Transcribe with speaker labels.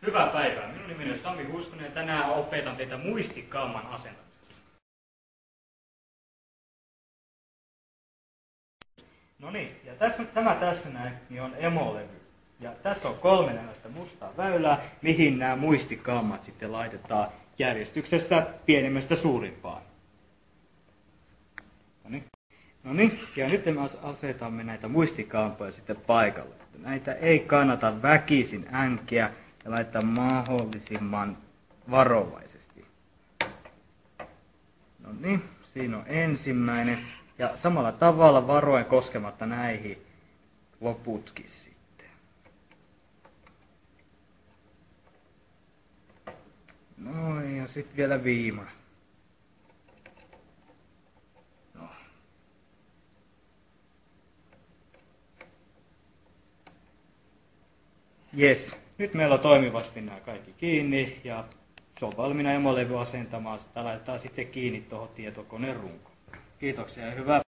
Speaker 1: Hyvää päivää. Minun nimeni on Sami Huuskonen ja tänään opetan teitä muistikaamman asentamisessa. No niin, ja tämä tässä näin niin on emolevy. Ja tässä on 3 näköistä mustaa väylää, mihin nämä muistikaammat sitten laitetaan järjestyksestä pienimmästä suurimpaan. No niin, ja nyt me asetamme näitä muistikaamoja sitten paikalle. Näitä ei kannata väkisin änkeä ja laittaa mahdollisimman varovaisesti. No niin, siinä on ensimmäinen. Ja samalla tavalla varoen koskematta näihin loputkin sitten. No ja sitten vielä viimeinen. No. Jes, nyt meillä on toimivasti nämä kaikki kiinni ja se on valmiina emolevy asentamaan. Sitä laitetaan sitten kiinni tuohon tietokoneen runkoon. Kiitoksia ja hyvää